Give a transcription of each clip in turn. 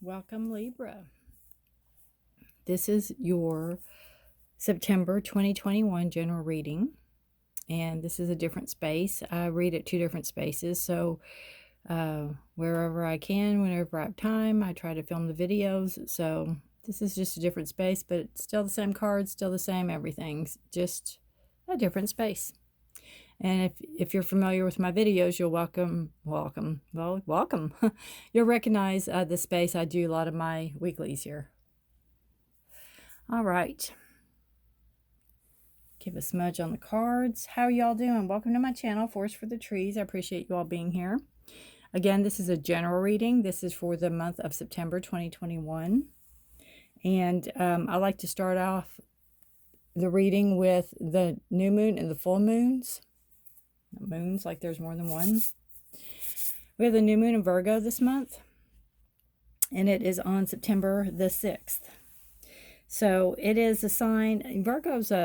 Welcome, Libra. This is your September 2021 general reading, and this is a different space. I read at two different spaces, so wherever I can, whenever I have time, I try to film the videos. So this is just a different space, but it's still the same cards, still the same everything's just a different space. And if you're familiar with my videos, you'll welcome. You'll recognize the space. I do a lot of my weeklies here. All right. Give a smudge on the cards. How are y'all doing? Welcome to my channel, Forest for the Trees. I appreciate you all being here. Again, this is a general reading. This is for the month of September 2021. And I like to start off the reading with the new moon and the full moons. Moons, like there's more than one. We have the new moon in Virgo this month, and it is on September the 6th. So it is a sign. Virgo's they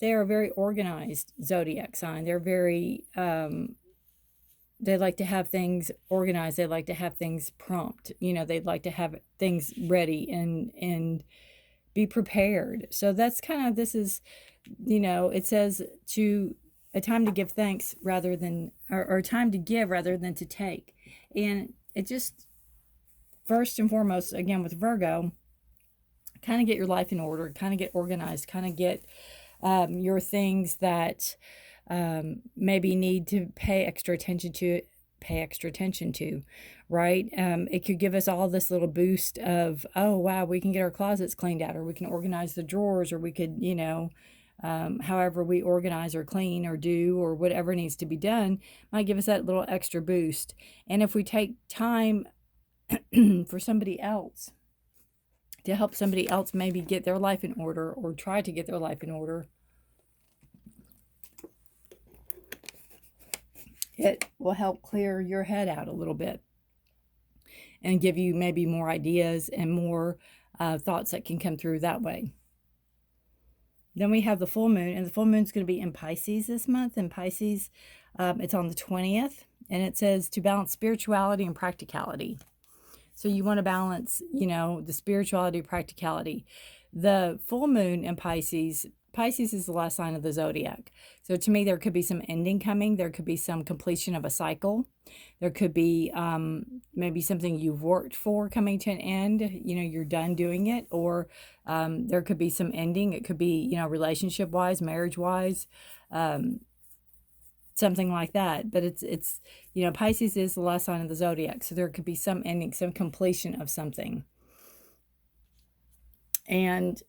are a very organized zodiac sign. They're very they like to have things organized. They like to have things prompt. You know, they'd like to have things ready and be prepared. So that's kind of, this is, you know, it says a time to give thanks rather than, or a time to give rather than to take. And it just, first and foremost, again, with Virgo, kind of get your life in order, kind of get organized, kind of get your things that maybe need to pay extra attention to, right? It could give us all this little boost of, oh, wow, we can get our closets cleaned out, or we can organize the drawers, or we could, you know, however we organize or clean or do or whatever needs to be done, might give us that little extra boost. And if we take time for somebody else, to help somebody else maybe get their life in order, or try to get their life in order, it will help clear your head out a little bit and give you maybe more ideas and more thoughts that can come through that way. Then we have the full moon, and the full moon is going to be in Pisces this month. In Pisces, it's on the 20th, and it says to balance spirituality and practicality. So you want to balance, you know, the spirituality, practicality. The full moon in Pisces is the last sign of the zodiac. So to me, there could be some ending coming. There could be some completion of a cycle. There could be maybe something you've worked for coming to an end. You know, you're done doing it. Or there could be some ending. It could be, you know, relationship-wise, marriage-wise, something like that. But it's you know, Pisces is the last sign of the zodiac. So there could be some ending, some completion of something. And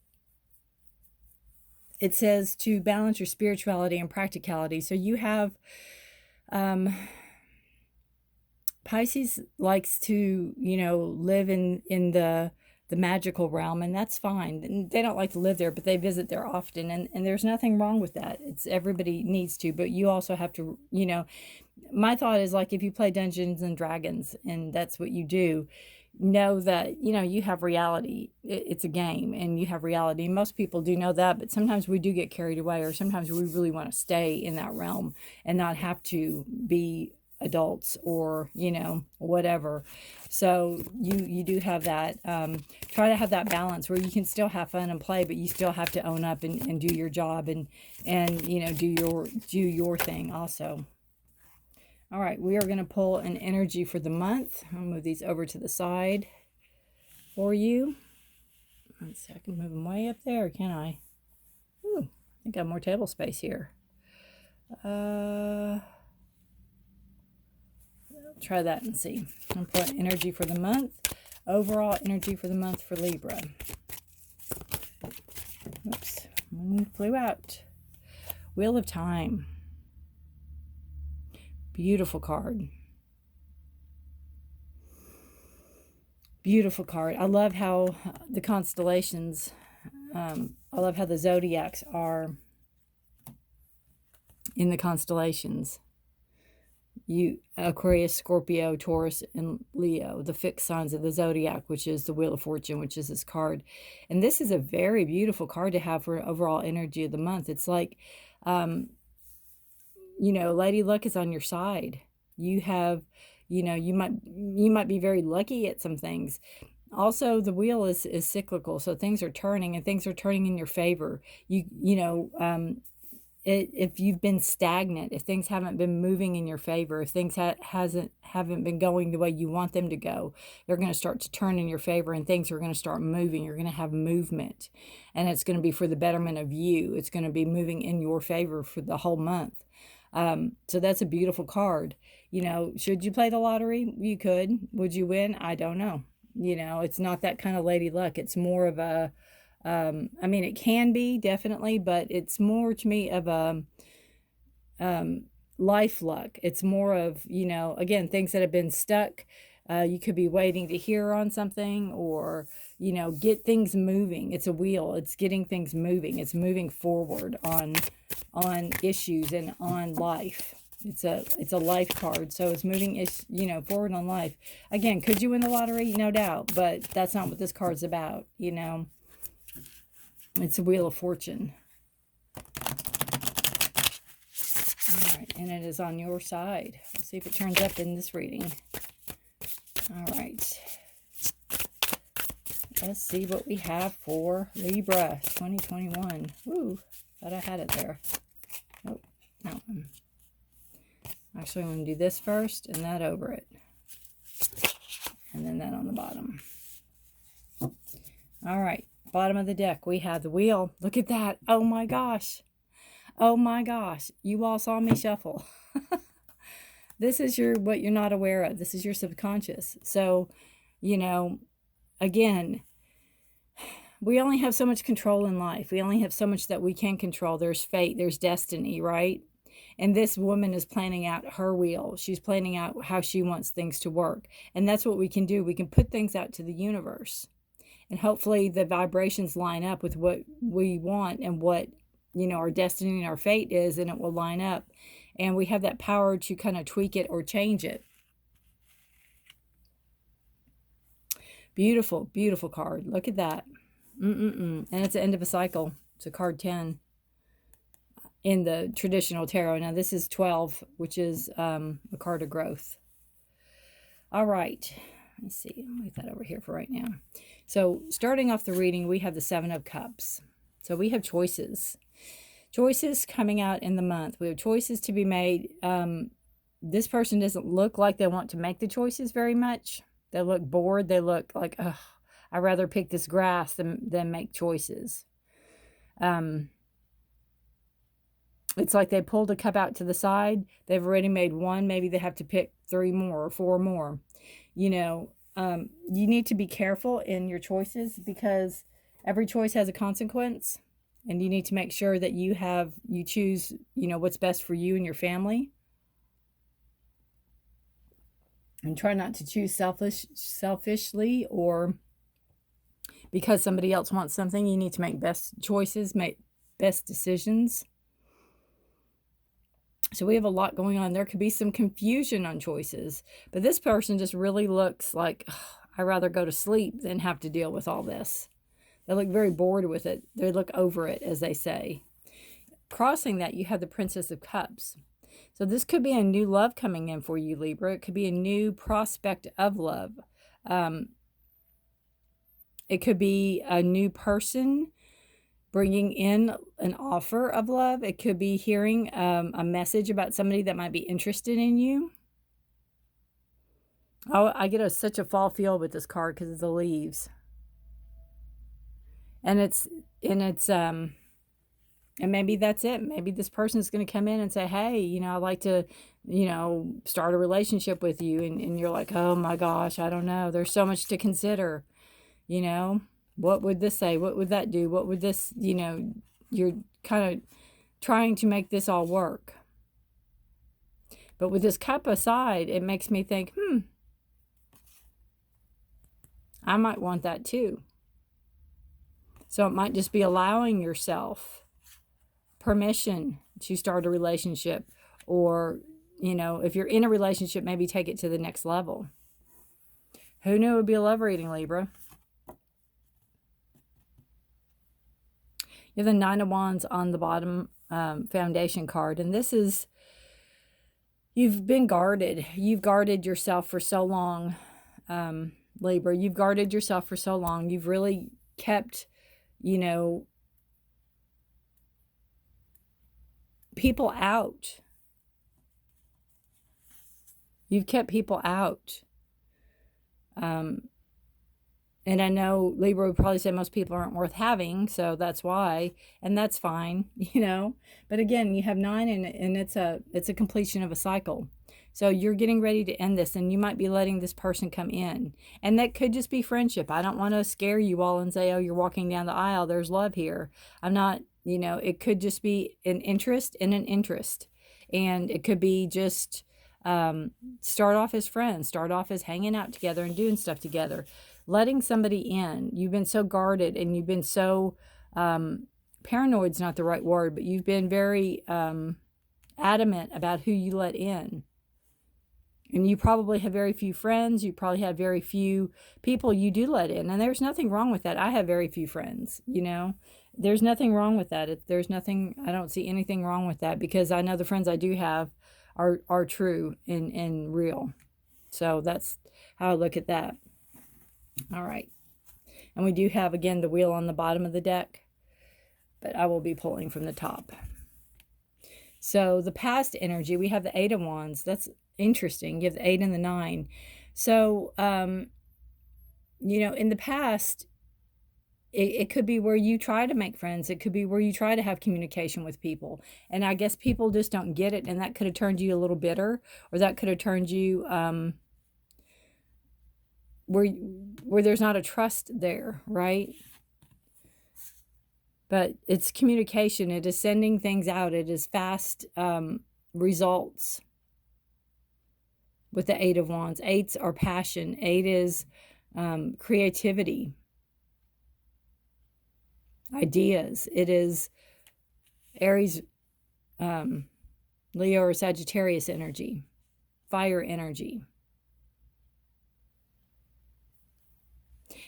it says to balance your spirituality and practicality. So you have, Pisces likes to, you know, live in the magical realm, and that's fine. They don't like to live there, but they visit there often, and there's nothing wrong with that. It's, everybody needs to, but you also have to, you know, my thought is, like, if you play Dungeons and Dragons and that's what you do, know that, you know, you have reality. It's a game, and you have reality. Most people do know that, but sometimes we do get carried away, or sometimes we really want to stay in that realm and not have to be adults, or, you know, whatever. So you do have that. Try to have that balance where you can still have fun and play, but you still have to own up and do your job and you know, do your thing also. All right, we are going to pull an energy for the month. I'll move these over to the side for you. Let's see, I can move them way up there, can I? Ooh, I think I have more table space here. Try that and see. I'm pulling energy for the month. Overall energy for the month for Libra. Oops, one flew out. Wheel of Time. Beautiful card. Beautiful card. I love how the constellations, I love how the zodiacs are in the constellations. Aquarius, Scorpio, Taurus, and Leo, the fixed signs of the zodiac, which is the Wheel of Fortune, which is this card. And this is a very beautiful card to have for overall energy of the month. It's like, you know, Lady Luck is on your side. You have, you might be very lucky at some things. Also, the wheel is cyclical, so things are turning, and things are turning in your favor. If you've been stagnant, if things haven't been moving in your favor, if things haven't been going the way you want them to go, they're going to start to turn in your favor, and things are going to start moving. You're going to have movement, and it's going to be for the betterment of you. It's going to be moving in your favor for the whole month. So that's a beautiful card. Should you play the lottery? You could. Would you win? I don't know. It's not that kind of lady luck. It's more of a, I mean, it can be definitely, but it's more to me of a life luck. It's more of, again, things that have been stuck. You could be waiting to hear on something, or, get things moving. It's a wheel. It's getting things moving. It's moving forward on issues and on life. It's a life card, so it's moving, forward on life. Again, could you win the lottery? No doubt, but that's not what this card's about. It's a Wheel of Fortune. All right, and it is on your side. Let's see if it turns up in this reading. All right. Let's see what we have for Libra 2021. Woo, thought I had it there. Oh, that one. Actually, I'm going to do this first and that over it. And then that on the bottom. All right. Bottom of the deck, we have the wheel. Look at that. Oh my gosh. Oh my gosh. You all saw me shuffle. This is what you're not aware of. This is your subconscious. So, again, we only have so much control in life. We only have so much that we can control. There's fate. There's destiny, right? And this woman is planning out her wheel. She's planning out how she wants things to work. And that's what we can do. We can put things out to the universe. And hopefully the vibrations line up with what we want and what, our destiny and our fate is, and it will line up. And we have that power to kind of tweak it or change it. Beautiful, beautiful card. Look at that. And it's the end of a cycle. It's a card 10 in the traditional tarot. Now this is 12, which is a card of growth. All right. Let me see. I'll move that over here for right now. So starting off the reading, we have the 7 of Cups. So we have choices. Choices coming out in the month. We have choices to be made. This person doesn't look like they want to make the choices very much. They look bored. They look like, ugh, I'd rather pick this grass than make choices. It's like they pulled a cup out to the side. They've already made one. Maybe they have to pick 3 more or 4 more. You need to be careful in your choices, because every choice has a consequence. And you need to make sure that you choose, what's best for you and your family. And try not to choose selfishly, or because somebody else wants something. You need to make best choices, make best decisions. So we have a lot going on. There could be some confusion on choices, but this person just really looks like, I'd rather go to sleep than have to deal with all this. They look very bored with it. They look over it, as they say. Crossing that, you have the Princess of Cups. So this could be a new love coming in for you, Libra. It could be a new prospect of love. It could be a new person bringing in an offer of love. It could be hearing a message about somebody that might be interested in you. Oh, I get such a fall feel with this card because of the leaves. And maybe that's it. Maybe this person is going to come in and say, hey, I'd like to, start a relationship with you. And you're like, oh my gosh, I don't know. There's so much to consider. What would this say? What would that do? What would this, you're kind of trying to make this all work. But with this cup aside, it makes me think, I might want that too. So it might just be allowing yourself permission to start a relationship, or, if you're in a relationship, maybe take it to the next level. Who knew it would be a love reading, Libra? You have the 9 of Wands on the bottom foundation card. And this is, You've been guarded. You've guarded yourself for so long, Libra. You've guarded yourself for so long. You've really kept, you know, people out. You've kept people out. And I know Libra would probably say most people aren't worth having, so that's why, and that's fine, you know. But again, you have 9, and it's a completion of a cycle. So you're getting ready to end this, and you might be letting this person come in. And that could just be friendship. I don't want to scare you all and say, oh, you're walking down the aisle, there's love here. I'm not, you know, it could just be an interest in an interest. And it could be just start off as friends, start off as hanging out together and doing stuff together. Letting somebody in. You've been so guarded, and you've been so paranoid's not the right word, but you've been very adamant about who you let in. And you probably have very few friends. You probably have very few people you do let in. And there's nothing wrong with that. I have very few friends, you know. There's nothing wrong with that. There's nothing, I don't see anything wrong with that, because I know the friends I do have are true and real. So that's how I look at that. All right. And we do have, again, the wheel on the bottom of the deck, but I will be pulling from the top. So the past energy, we have the 8 of Wands. That's interesting. You have the 8 and the 9. So, you know, in the past, it could be where you try to make friends. It could be where you try to have communication with people. And I guess people just don't get it. And that could have turned you a little bitter, or that could have turned you where there's not a trust there, right? But it's communication. It is sending things out. It is fast results with the 8 of Wands. 8s are passion. 8 is creativity, ideas. It is Aries, Leo, or Sagittarius energy, fire energy.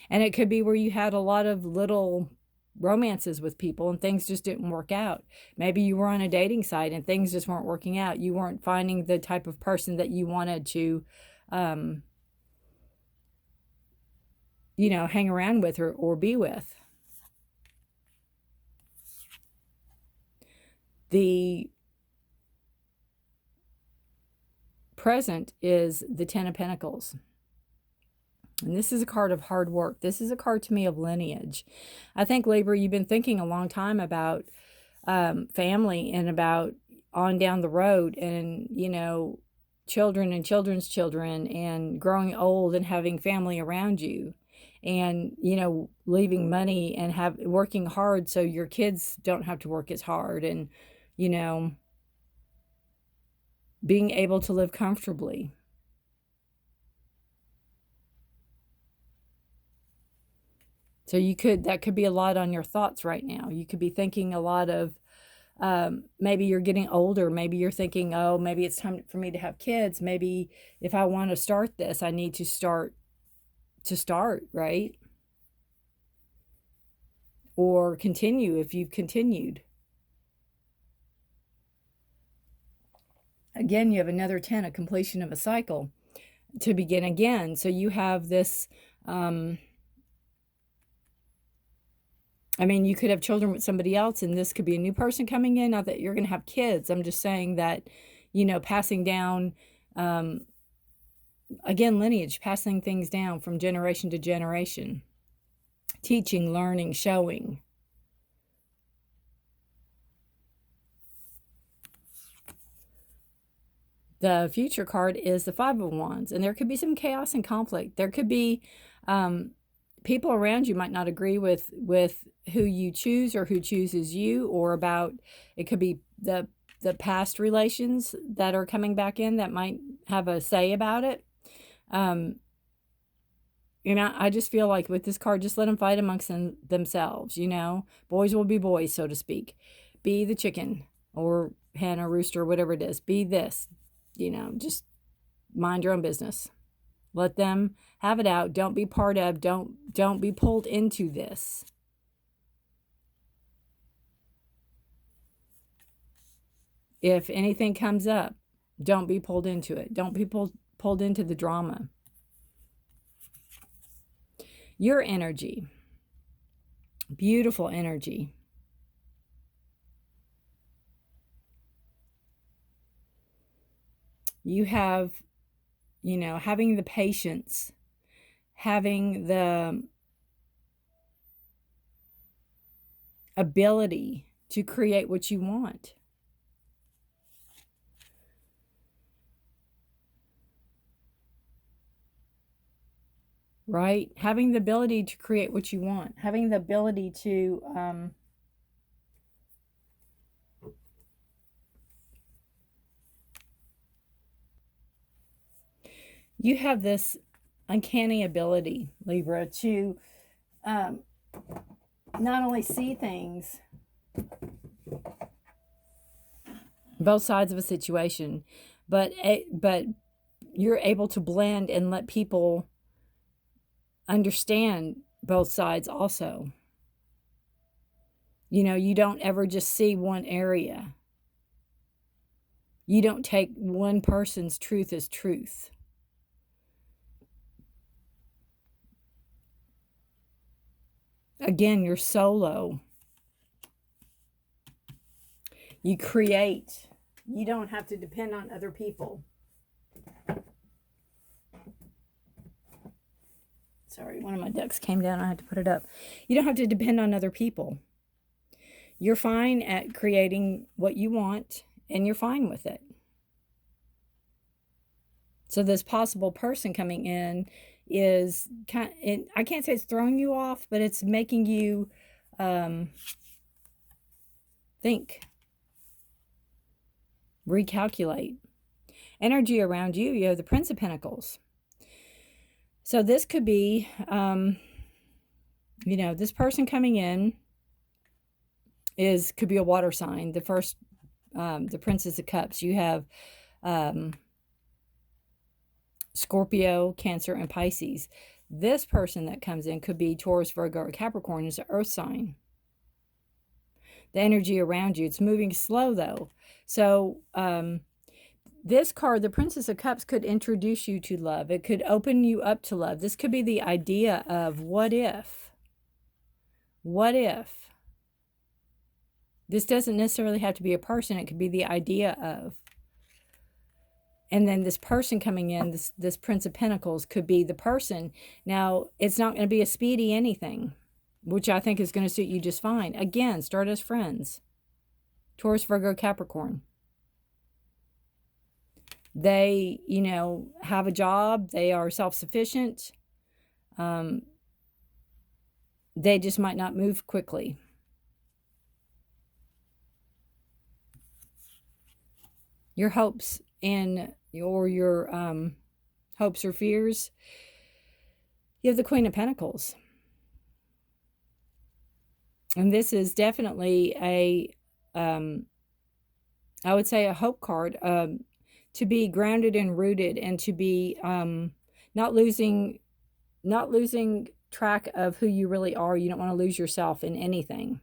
And it could be where you had a lot of little romances with people and things just didn't work out. Maybe you were on a dating site and things just weren't working out. You weren't finding the type of person that you wanted to, you know, hang around with or be with. The present is the 10 of Pentacles. And this is a card of hard work. This is a card to me of lineage. I think, Libra, you've been thinking a long time about family and about on down the road and, you know, children and children's children and growing old and having family around you and, you know, leaving money and working hard so your kids don't have to work as hard and, you know, being able to live comfortably. So that could be a lot on your thoughts right now. You could be thinking a lot of, maybe you're getting older. Maybe you're thinking, oh, maybe it's time for me to have kids. Maybe if I want to start this, I need to start, right? Or continue if you've continued. Again, you have another 10, a completion of a cycle to begin again. So you have this, I mean, you could have children with somebody else, and this could be a new person coming in. Not that you're going to have kids. I'm just saying that, you know, passing down, again, lineage, passing things down from generation to generation. Teaching, learning, showing. The future card is the 5 of Wands, and there could be some chaos and conflict. There could be people around you might not agree with who you choose or who chooses you, or about, it could be the past relations that are coming back in that might have a say about it. You know, I just feel like with this card, just let them fight amongst themselves, you know. Boys will be boys, so to speak. Be the chicken or hen or rooster or whatever it is. Be this, you know, just mind your own business. Let them have it out. Don't be part of, don't be pulled into this. If anything comes up, Don't be pulled into it. Don't be pulled into the drama. Your energy. Beautiful energy. You have, having the patience, having the ability to create what you want. Right? Having the ability to create what you want. Having the ability to you have this uncanny ability, Libra, to not only see things, both sides of a situation, but you're able to blend and let people understand both sides also. You don't ever just see one area. You don't take one person's truth as truth. Again, you're solo. You create. You don't have to depend on other people. Sorry, one of my ducks came down. I had to put it up. You don't have to depend on other people. You're fine at creating what you want, and you're fine with it. So this possible person coming in is I can't say it's throwing you off, but it's making you think, recalculate. Energy around you, you have the Prince of Pentacles. So this could be, this person coming in could be a water sign. The first, the Princess of Cups. You have Scorpio, Cancer, and Pisces. This person that comes in could be Taurus, Virgo, or Capricorn. Is an earth sign. The energy around you, it's moving slow though. So this card, the Princess of Cups, could introduce you to love. It could open you up to love. This could be the idea of what if? What if? This doesn't necessarily have to be a person. It could be the idea of. And then this person coming in, this Prince of Pentacles, could be the person. Now, it's not going to be a speedy anything, which I think is going to suit you just fine. Again, start as friends. Taurus, Virgo, Capricorn. They, have a job. They are self-sufficient. They just might not move quickly. Your hopes and your hopes or fears. You have the Queen of Pentacles. And this is definitely I would say a hope card, to be grounded and rooted, and to be not losing track of who you really are. You don't want to lose yourself in anything.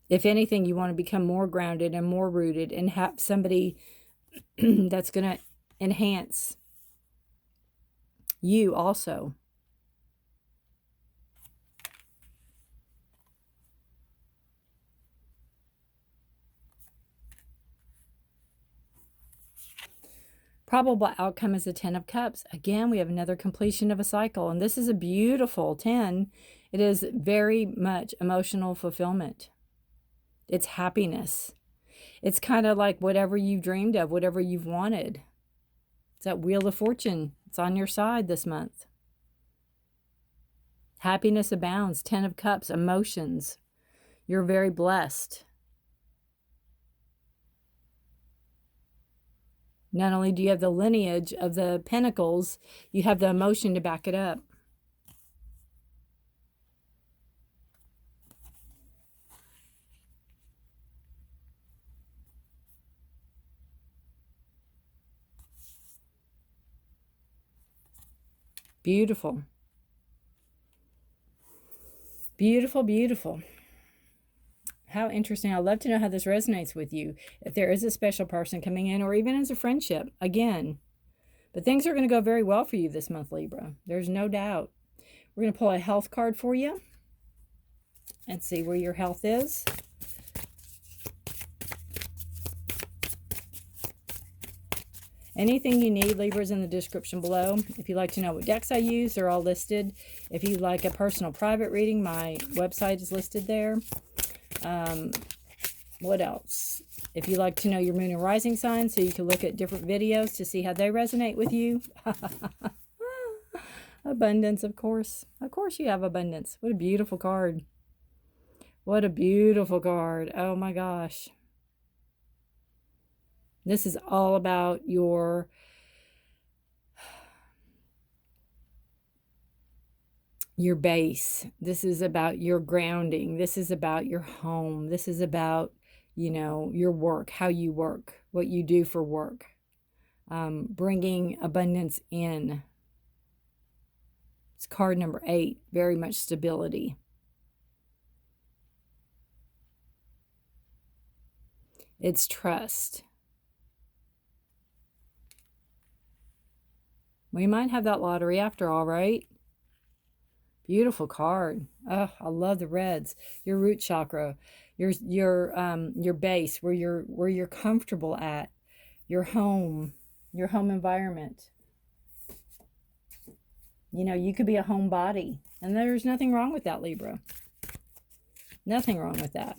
If anything, you want to become more grounded and more rooted and have somebody that's going to enhance you also. Probable outcome is the 10 of Cups. Again, we have another completion of a cycle. And this is a beautiful 10. It is very much emotional fulfillment. It's happiness. It's kind of like whatever you've dreamed of, whatever you've wanted. It's that Wheel of Fortune. It's on your side this month. Happiness abounds. 10 of Cups, emotions. You're very blessed. Not only do you have the lineage of the Pentacles, you have the emotion to back it up. Beautiful. Beautiful, beautiful. How interesting. I'd love to know how this resonates with you. If there is a special person coming in, or even as a friendship, again. But things are going to go very well for you this month, Libra. There's no doubt. We're going to pull a health card for you and see where your health is. Anything you need, Libra, is in the description below. If you'd like to know what decks I use, they're all listed. If you'd like a personal private reading, my website is listed there. What else? If you'd like to know your moon and rising sign, so you can look at different videos to see how they resonate with you. Abundance, of course. Of course you have abundance. What a beautiful card. What a beautiful card. Oh my gosh. This is all about your base. This is about your grounding. This is about your home. This is about, you know, your work, how you work, what you do for work. Bringing abundance in. It's card number 8. Very much stability. It's trust. We might have that lottery after all, right? Beautiful card. Oh, I love the reds. Your root chakra, your base, where you're comfortable at, your home environment. You know, you could be a homebody, and there's nothing wrong with that, Libra. Nothing wrong with that.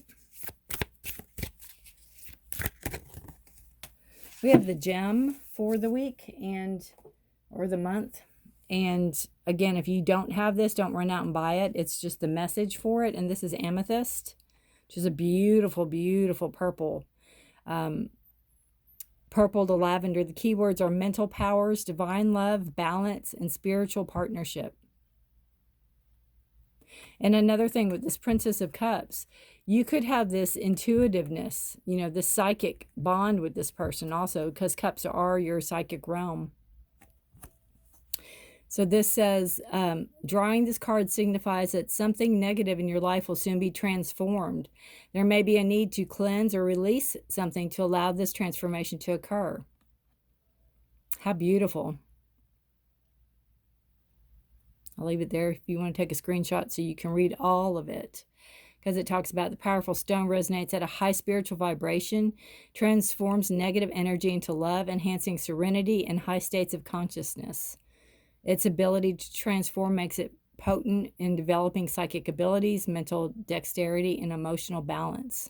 We have the gem for the week or the month. And again, if you don't have this, don't run out and buy it. It's just the message for it. And this is amethyst, which is a beautiful, beautiful purple. Purple to lavender. The keywords are mental powers, divine love, balance, and spiritual partnership. And another thing with this Princess of Cups, you could have this intuitiveness, you know, this psychic bond with this person also, because cups are your psychic realm. So this says, drawing this card signifies that something negative in your life will soon be transformed. There may be a need to cleanse or release something to allow this transformation to occur. How beautiful. I'll leave it there if you want to take a screenshot so you can read all of it. Because it talks about the powerful stone resonates at a high spiritual vibration, transforms negative energy into love, enhancing serenity and high states of consciousness. Its ability to transform makes it potent in developing psychic abilities, mental dexterity, and emotional balance.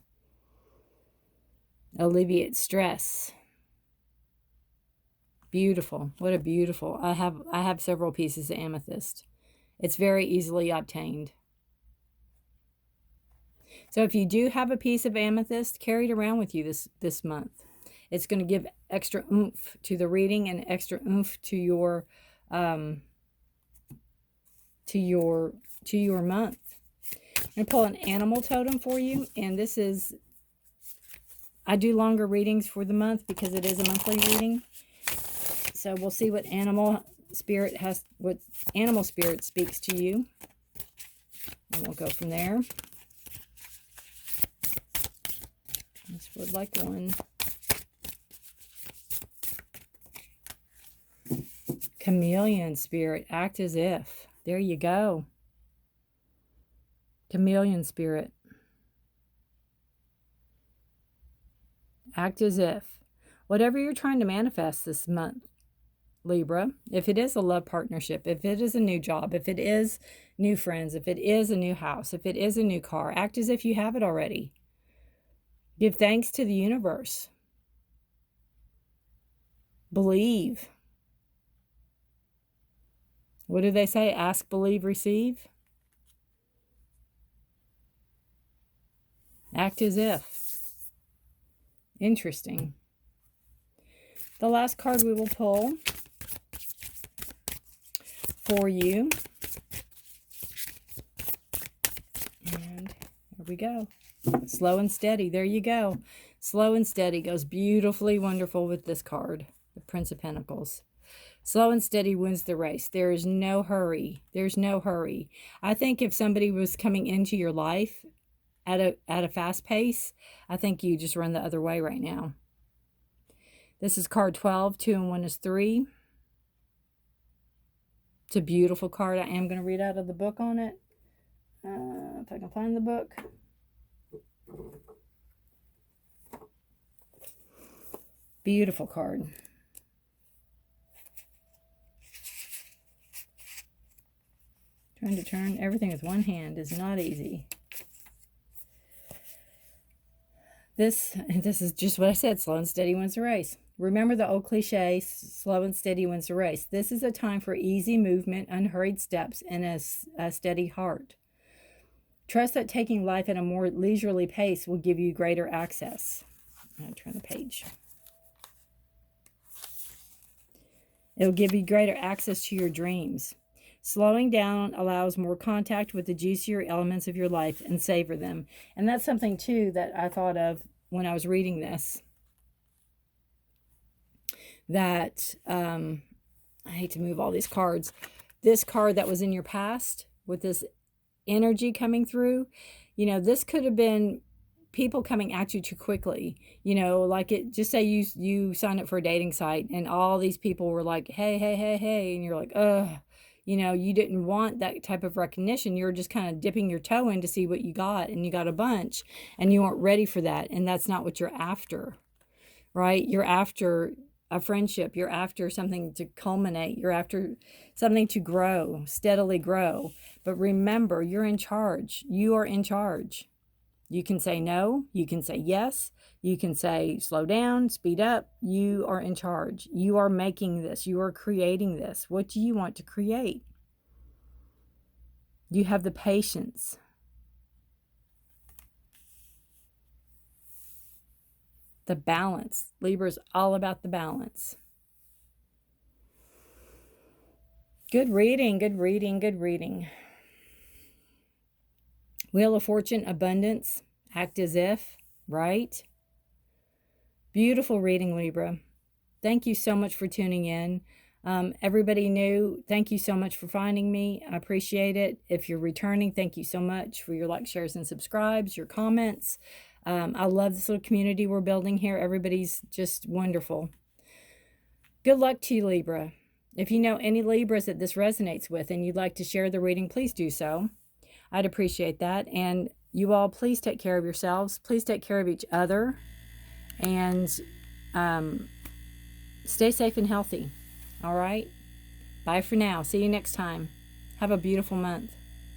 Alleviates stress. Beautiful. What a beautiful. I have several pieces of amethyst. It's very easily obtained. So if you do have a piece of amethyst, carry it around with you this month. It's going to give extra oomph to the reading and extra oomph to your month. I'm going to pull an animal totem for you, and this is, I do longer readings for the month because it is a monthly reading. So we'll see what animal spirit speaks to you, and we'll go from there. This would like one. Chameleon spirit, act as if. There you go. Chameleon spirit. Act as if. Whatever you're trying to manifest this month, Libra, if it is a love partnership, if it is a new job, if it is new friends, if it is a new house, if it is a new car, act as if you have it already. Give thanks to the universe. Believe. What do they say? Ask, believe, receive. Act as if. Interesting. The last card we will pull for you. And here we go. Slow and steady. There you go. Slow and steady goes beautifully wonderful with this card, the Prince of Pentacles. Slow and steady wins the race. There is no hurry. There's no hurry. I think if somebody was coming into your life at a fast pace, I think you just run the other way right now. This is card 12. 2 and 1 is 3. It's a beautiful card. I am going to read out of the book on it. If I can find the book. Beautiful card. Trying to turn everything with one hand is not easy. This is just what I said, slow and steady wins the race. Remember the old cliche, slow and steady wins the race. This is a time for easy movement, unhurried steps, and a steady heart. Trust that taking life at a more leisurely pace will give you greater access. I'm going to turn the page. It'll give you greater access to your dreams. Slowing down allows more contact with the juicier elements of your life and savor them. And that's something, too, that I thought of when I was reading this. That, I hate to move all these cards. This card that was in your past with this energy coming through, you know, this could have been people coming at you too quickly. You know, like it, just say you sign up for a dating site and all these people were like, hey, hey, hey, hey. And you're like, ugh. You know, you didn't want that type of recognition. You're just kind of dipping your toe in to see what you got, and you got a bunch, and you weren't ready for that. And that's not what you're after, right? You're after a friendship. You're after something to culminate. You're after something to grow, steadily grow. But remember, you're in charge. You are in charge. You can say no. You can say yes. You can say slow down, speed up. You are in charge. You are making this. You are creating this. What do you want to create? You have the patience. The balance. Libra is all about the balance. Good reading, good reading, good reading. Wheel of Fortune, abundance, act as if, right? Beautiful reading, Libra. Thank you so much for tuning in. Everybody new, thank you so much for finding me. I appreciate it. If you're returning, thank you so much for your likes, shares, and subscribes, your comments. I love this little community we're building here. Everybody's just wonderful. Good luck to you, Libra. If you know any Libras that this resonates with and you'd like to share the reading, please do so. I'd appreciate that. And you all, please take care of yourselves. Please take care of each other. And stay safe and healthy. All right? Bye for now. See you next time. Have a beautiful month.